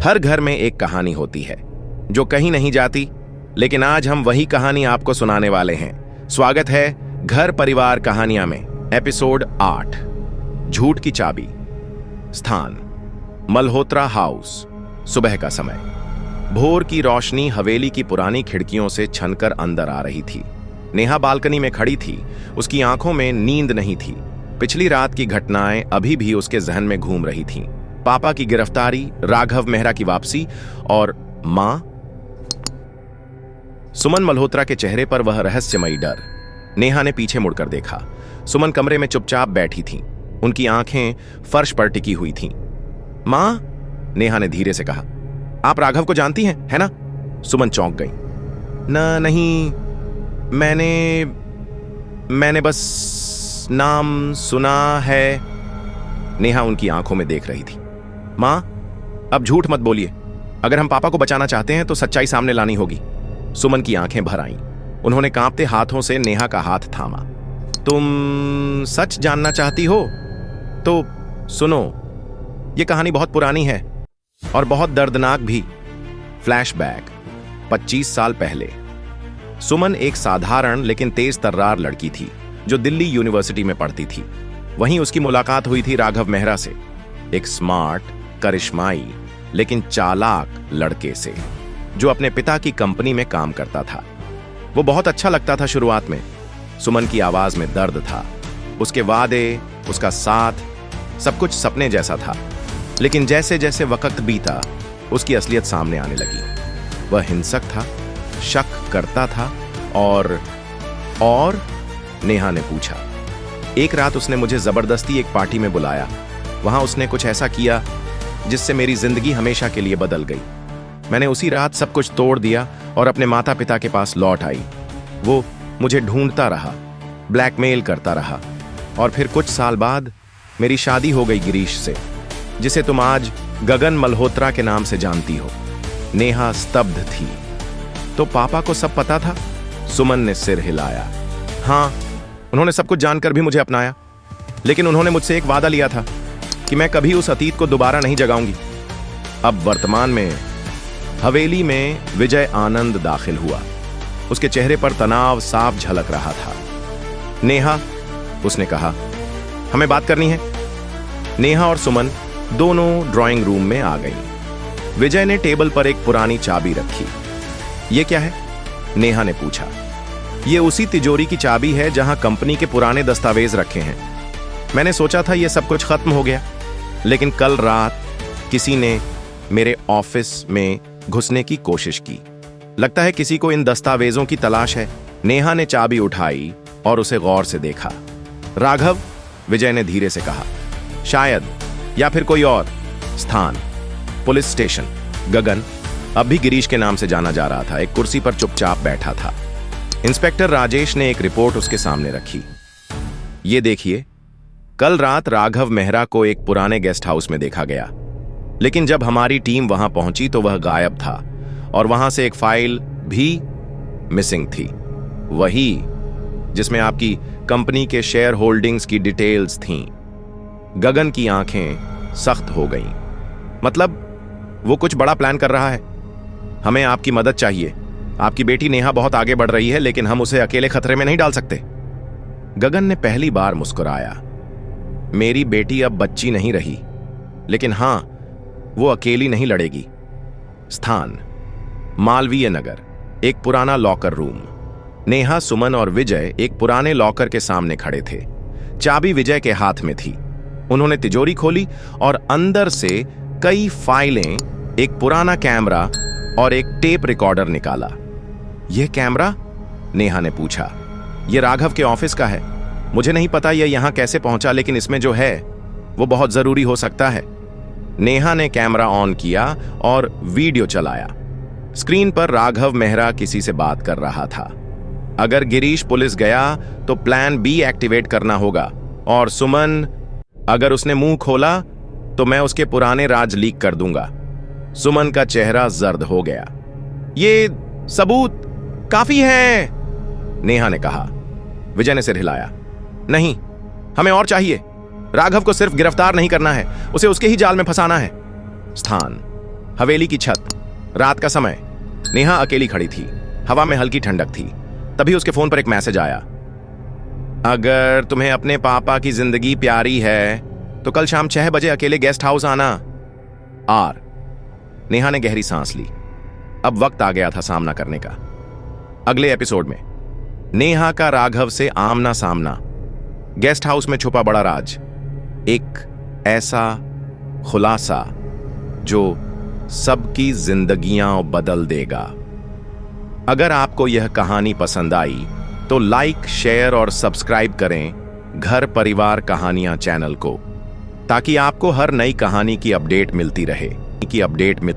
हर घर में एक कहानी होती है जो कहीं नहीं जाती, लेकिन आज हम वही कहानी आपको सुनाने वाले हैं। स्वागत है घर परिवार कहानियां में, एपिसोड 8, झूठ की चाबी। स्थान मल्होत्रा हाउस। सुबह का समय। भोर की रोशनी हवेली की पुरानी खिड़कियों से छनकर अंदर आ रही थी। नेहा बालकनी में खड़ी थी। उसकी आंखों में नींद नहीं थी। पिछली रात की घटनाएं अभी भी उसके जहन में घूम रही थीं। पापा की गिरफ्तारी, राघव मेहरा की वापसी और मां। सुमन मल्होत्रा के चेहरे पर वह रहस्यमयी डर। नेहा ने पीछे मुड़कर देखा। सुमन कमरे में चुपचाप बैठी थीं। उनकी आंखें फर्श पर टिकी हुई थीं। मां, नेहा ने धीरे से कहा, आप राघव को जानती हैं, है ना? सुमन चौंक गई। नहीं, मैंने बस नाम सुना है। नेहा उनकी आंखों में देख रही थी। मां, अब झूठ मत बोलिए। अगर हम पापा को बचाना चाहते हैं तो सच्चाई सामने लानी होगी। सुमन की आंखें भर आईं। उन्होंने कांपते हाथों से नेहा का हाथ थामा। तुम सच जानना चाहती हो? तो सुनो, यह कहानी बहुत पुरानी है और बहुत दर्दनाक भी। फ्लैशबैक 25 साल पहले। सुमन एक साधारण लेकिन तेज तर्रार लड़की थी जो दिल्ली यूनिवर्सिटी में पढ़ती थी। वहीं उसकी मुलाकात हुई थी राघव मेहरा से, एक स्मार्ट, करिश्माई लेकिन चालाक लड़के से जो अपने पिता की कंपनी में काम करता था। वो बहुत अच्छा लगता था शुरुआत में। सुमन की आवाज में दर्द था, उसके वादे, उसका साथ, सब कुछ सपने जैसा था। लेकिन जैसे जैसे वक्त बीता, उसकी असलियत सामने आने लगी। वह हिंसक था, शक करता था और नेहा ने पूछा। एक रात उसने मुझे जबरदस्ती एक पार्टी में बुलाया। वहां उसने कुछ ऐसा किया जिससे मेरी जिंदगी हमेशा के लिए बदल गई। मैंने उसी रात सब कुछ तोड़ दिया और अपने माता पिता के पास लौट आई। वो मुझे ढूंढता रहा, ब्लैकमेल करता रहा और फिर कुछ साल बाद मेरी शादी हो गई गिरीश से, जिसे तुम आज गगन मल्होत्रा के नाम से जानती हो। नेहा स्तब्ध थी। तो पापा को सब पता था? सुमन ने सिर हिलाया। हाँ, उन्होंने सब कुछ जानकर भी मुझे अपनाया, लेकिन उन्होंने मुझसे एक वादा लिया था कि मैं कभी उस अतीत को दोबारा नहीं जगाऊंगी। अब वर्तमान में हवेली में विजय आनंद दाखिल हुआ। उसके चेहरे पर तनाव साफ झलक रहा था। नेहा, उसने कहा, हमें बात करनी है। नेहा और सुमन दोनों ड्राइंग रूम में आ गईं। विजय ने टेबल पर एक पुरानी चाबी रखी। ये क्या है? नेहा ने पूछा। ये उसी तिजोरी की चाबी है जहां कंपनी के पुराने दस्तावेज रखे हैं। मैंने सोचा था ये सब कुछ खत्म हो गया, लेकिन कल रात किसी ने मेरे ऑफिस में घुसने की कोशिश की। लगता है किसी को इन दस्तावेजों की तलाश है। नेहा ने चाबी उठाई और उसे गौर से देखा। राघव, विजय ने धीरे से कहा। शायद, या फिर कोई और। स्थान पुलिस स्टेशन। गगन अब भी गिरीश के नाम से जाना जा रहा था। एक कुर्सी पर चुपचाप बैठा था। इंस्पेक्टर राजेश ने एक रिपोर्ट उसके सामने रखी। ये देखिए, कल रात राघव मेहरा को एक पुराने गेस्ट हाउस में देखा गया, लेकिन जब हमारी टीम वहां पहुंची तो वह गायब था और वहां से एक फाइल भी मिसिंग थी, वही जिसमें आपकी कंपनी के शेयर होल्डिंग्स की डिटेल्स थीं। गगन की आंखें सख्त हो गईं। मतलब वो कुछ बड़ा प्लान कर रहा है। हमें आपकी मदद चाहिए। आपकी बेटी नेहा बहुत आगे बढ़ रही है, लेकिन हम उसे अकेले खतरे में नहीं डाल सकते। गगन ने पहली बार मुस्कुराया। मेरी बेटी अब बच्ची नहीं रही, लेकिन हां, वो अकेली नहीं लड़ेगी। स्थान मालवीय नगर। एक पुराना लॉकर रूम। नेहा, सुमन और विजय एक पुराने लॉकर के सामने खड़े थे। चाबी विजय के हाथ में थी। उन्होंने तिजोरी खोली और अंदर से कई फाइलें, एक पुराना कैमरा और एक टेप रिकॉर्डर निकाला। यह कैमरा? नेहा ने पूछा। यह राघव के ऑफिस का है। मुझे नहीं पता यह यहां कैसे पहुंचा, लेकिन इसमें जो है वो बहुत जरूरी हो सकता है। नेहा ने कैमरा ऑन किया और वीडियो चलाया। स्क्रीन पर राघव मेहरा किसी से बात कर रहा था। अगर गिरीश पुलिस गया तो प्लान बी एक्टिवेट करना होगा, और सुमन, अगर उसने मुंह खोला तो मैं उसके पुराने राज लीक कर दूंगा। सुमन का चेहरा जर्द हो गया। ये सबूत काफी है, नेहा ने कहा। विजय ने सिर हिलाया। नहीं, हमें और चाहिए। राघव को सिर्फ गिरफ्तार नहीं करना है, उसे उसके ही जाल में फंसाना है। स्थान हवेली की छत, रात का समय। नेहा अकेली खड़ी थी, हवा में हल्की ठंडक थी। तभी उसके फोन पर एक मैसेज आया। अगर तुम्हें अपने पापा की जिंदगी प्यारी है तो कल शाम 6 बजे अकेले गेस्ट हाउस आना। आर। नेहा ने गहरी सांस ली। अब वक्त आ गया था सामना करने का। अगले एपिसोड में नेहा का राघव से आमना सामना। गेस्ट हाउस में छुपा बड़ा राज, एक ऐसा खुलासा जो सबकी जिंदगियां बदल देगा। अगर आपको यह कहानी पसंद आई तो लाइक, शेयर और सब्सक्राइब करें घर परिवार कहानियां चैनल को, ताकि आपको हर नई कहानी की अपडेट मिलती रहे।